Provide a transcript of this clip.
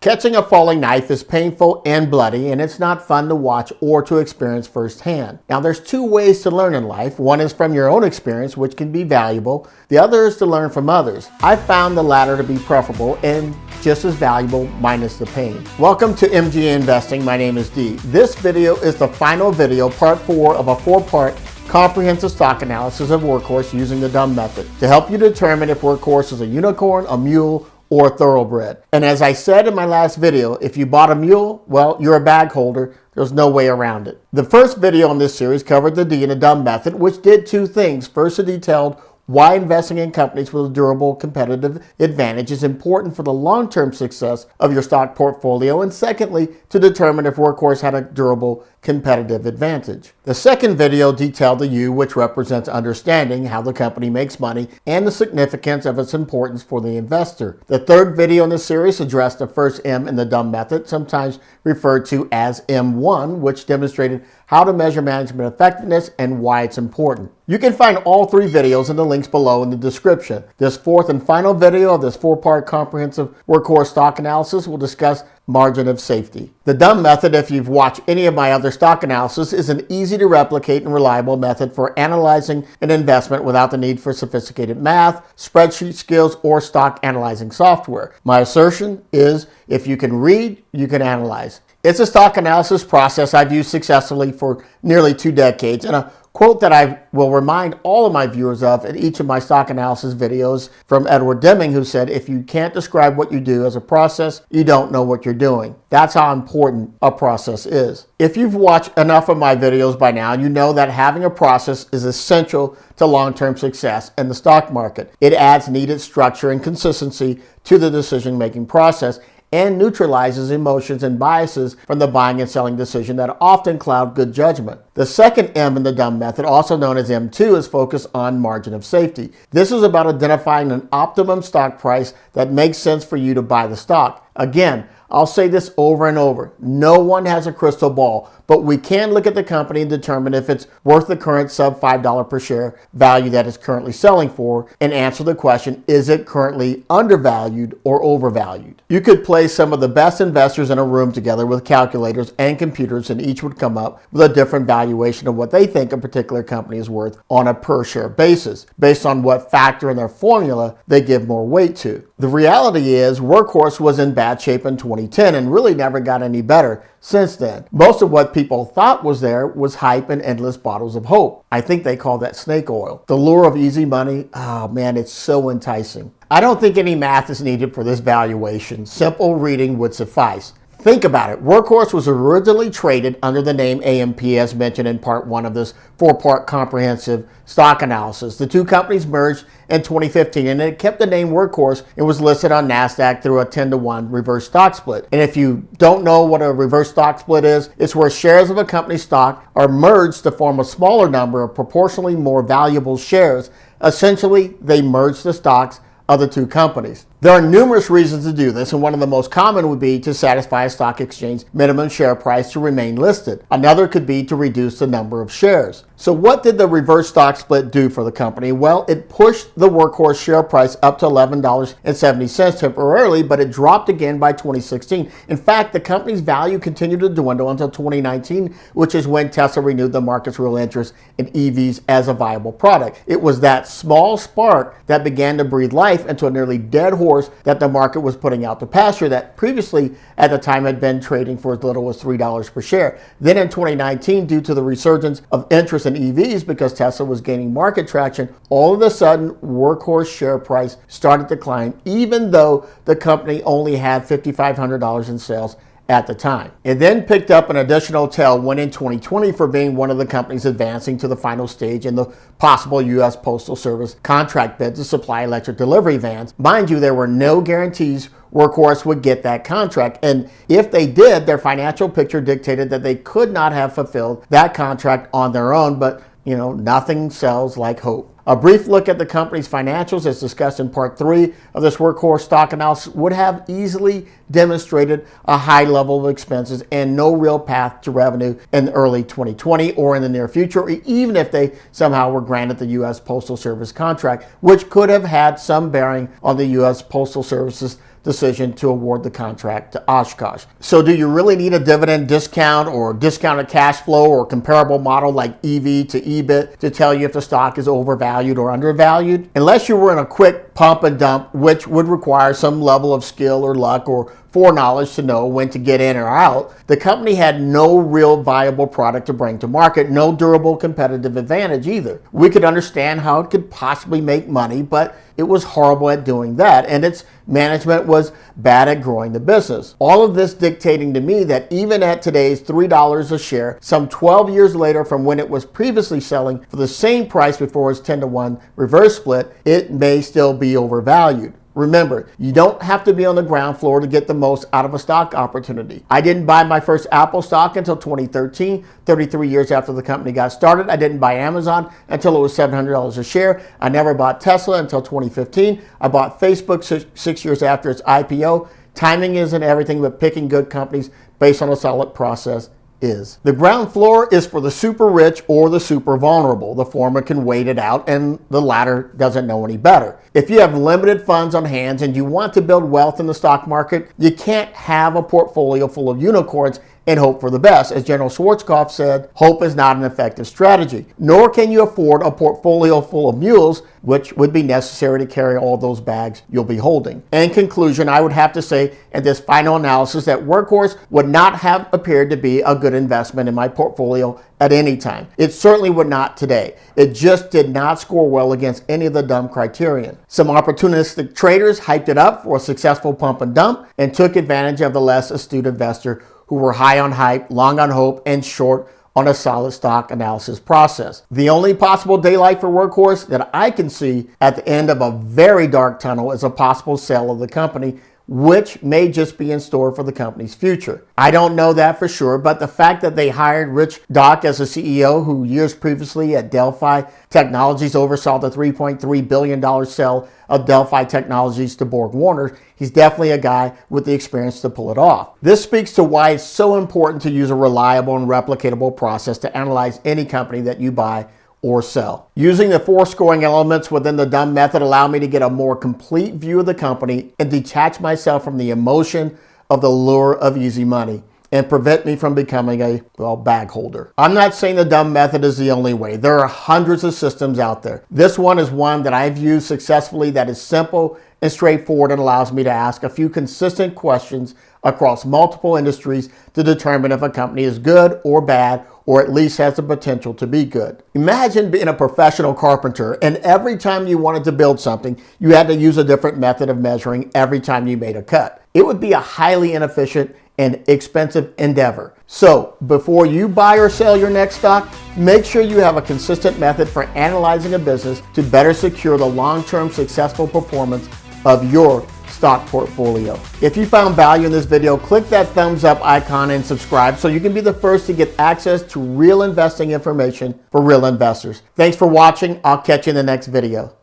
Catching a falling knife is painful and bloody, and it's not fun to watch or to experience firsthand. Now, there's two ways to learn in life. One is from your own experience, which can be valuable. The other is to learn from others. I've found the latter to be preferable and just as valuable minus the pain. Welcome to MGA Investing. My name is Dee. This video is the final video, part 4 of a 4-part comprehensive stock analysis of Workhorse using the D.U.M.M method to help you determine if Workhorse is a unicorn, a mule, or a thoroughbred. And as I said in my last video, if you bought a mule, well, you're a bag holder. There's no way around it. The first video in this series covered the D and the D.U.M.M method, which did two things. First, it detailed why investing in companies with a durable competitive advantage is important for the long-term success of your stock portfolio, and secondly, to determine if Workhorse had a durable competitive advantage. The second video detailed the U, which represents understanding how the company makes money and the significance of its importance for the investor. The third video in the series addressed the first M in the D.U.M.M method, sometimes referred to as M1, which demonstrated how to measure management effectiveness and why it's important. You can find all three videos in the links below in the description. This fourth and final video of this 4-part comprehensive Workhorse stock analysis will discuss margin of safety. The D.U.M.M method, if you've watched any of my other stock analysis, is an easy to replicate and reliable method for analyzing an investment without the need for sophisticated math, spreadsheet skills, or stock analyzing software. My assertion is if you can read, you can analyze. It's a stock analysis process I've used successfully for nearly 2 decades, and a quote that I will remind all of my viewers of in each of my stock analysis videos from D.U.M.M, who said, if you can't describe what you do as a process, you don't know what you're doing. That's how important a process is. If you've watched enough of my videos by now, you know that having a process is essential to long-term success in the stock market. It adds needed structure and consistency to the decision-making process and neutralizes emotions and biases from the buying and selling decision that often cloud good judgment. The second M in the D.U.M.M method, also known as M2, is focused on margin of safety. This is about identifying an optimum stock price that makes sense for you to buy the stock. Again, I'll say this over and over. No one has a crystal ball, but we can look at the company and determine if it's worth the current sub $5 per share value that it's currently selling for, and answer the question, is it currently undervalued or overvalued? You could place some of the best investors in a room together with calculators and computers, and each would come up with a different valuation of what they think a particular company is worth on a per share basis, based on what factor in their formula they give more weight to. The reality is Workhorse was in bad shape in 2010 and really never got any better since then. Most of what people thought was there was hype and endless bottles of hope. I think they call that snake oil. The lure of easy money, oh man, it's so enticing. I don't think any math is needed for this valuation. Simple reading would suffice. Think about it. Workhorse was originally traded under the name AMP, as mentioned in part 1 of this 4-part comprehensive stock analysis. The two companies merged in 2015, and it kept the name Workhorse and was listed on NASDAQ through a 10-to-1 reverse stock split. And if you don't know what a reverse stock split is, it's where shares of a company's stock are merged to form a smaller number of proportionally more valuable shares. Essentially, they merge the stocks of the two companies. There are numerous reasons to do this, and one of the most common would be to satisfy a stock exchange minimum share price to remain listed. Another could be to reduce the number of shares. So what did the reverse stock split do for the company? Well, it pushed the Workhorse share price up to $11.70 temporarily, but it dropped again by 2016. In fact, the company's value continued to dwindle until 2019, which is when Tesla renewed the market's real interest in EVs as a viable product. It was that small spark that began to breathe life into a nearly dead horse that the market was putting out to pasture that previously at the time had been trading for as little as $3 per share. Then in 2019, due to the resurgence of interest in EVs because Tesla was gaining market traction, all of a sudden Workhorse share price started to climb, even though the company only had $5,500 in sales at the time. It then picked up an additional tailwind in 2020 for being one of the companies advancing to the final stage in the possible U.S. Postal Service contract bid to supply electric delivery vans. Mind you, there were no guarantees Workhorse would get that contract, and if they did, their financial picture dictated that they could not have fulfilled that contract on their own, but nothing sells like hope. A brief look at the company's financials, as discussed in part 3 of this Workhorse stock analysis, would have easily demonstrated a high level of expenses and no real path to revenue in early 2020 or in the near future, or even if they somehow were granted the U.S. Postal Service contract, which could have had some bearing on the U.S. Postal Service's decision to award the contract to Oshkosh. So do you really need a dividend discount or discounted cash flow or comparable model like EV to EBIT to tell you if the stock is overvalued or undervalued? Unless you were in a quick pump and dump, which would require some level of skill or luck or foreknowledge to know when to get in or out, the company had no real viable product to bring to market, no durable competitive advantage either. We could understand how it could possibly make money, but it was horrible at doing that, and its management was bad at growing the business. All of this dictating to me that even at today's $3 a share, some 12 years later from when it was previously selling for the same price before its 10-to-1 reverse split, it may still be overvalued. Remember, you don't have to be on the ground floor to get the most out of a stock opportunity. I didn't buy my first Apple stock until 2013, 33 years after the company got started. I didn't buy Amazon until it was $700 a share. I never bought Tesla until 2015. I bought Facebook six years after its IPO. Timing isn't everything, but picking good companies based on a solid process is. The ground floor is for the super rich or the super vulnerable. The former can wait it out and the latter doesn't know any better. If you have limited funds on hand and you want to build wealth in the stock market, you can't have a portfolio full of unicorns and hope for the best. As General Schwarzkopf said, hope is not an effective strategy. Nor can you afford a portfolio full of mules, which would be necessary to carry all those bags you'll be holding. In conclusion, I would have to say in this final analysis that Workhorse would not have appeared to be a good investment in my portfolio at any time. It certainly would not today. It just did not score well against any of the D.U.M.M criterion. Some opportunistic traders hyped it up for a successful pump and dump and took advantage of the less astute investor who were high on hype, long on hope, and short on a solid stock analysis process. The only possible daylight for Workhorse that I can see at the end of a very dark tunnel is a possible sale of the company, which may just be in store for the company's future. I don't know that for sure, but the fact that they hired Rich Dock as a CEO who years previously at Delphi Technologies oversaw the $3.3 billion sale of Delphi Technologies to Borg Warner, he's definitely a guy with the experience to pull it off. This speaks to why it's so important to use a reliable and replicatable process to analyze any company that you buy or sell. Using the 4 scoring elements within the D.U.M.M method allowed me to get a more complete view of the company and detach myself from the emotion of the lure of easy money and prevent me from becoming a, bag holder. I'm not saying the D.U.M.M method is the only way. There are hundreds of systems out there. This one is one that I've used successfully that is simple and straightforward and allows me to ask a few consistent questions across multiple industries to determine if a company is good or bad, or at least has the potential to be good. Imagine being a professional carpenter and every time you wanted to build something, you had to use a different method of measuring every time you made a cut. It would be a highly inefficient and expensive endeavor. So before you buy or sell your next stock, make sure you have a consistent method for analyzing a business to better secure the long-term successful performance of your stock portfolio. If you found value in this video, click that thumbs up icon and subscribe so you can be the first to get access to real investing information for real investors. Thanks for watching. I'll catch you in the next video.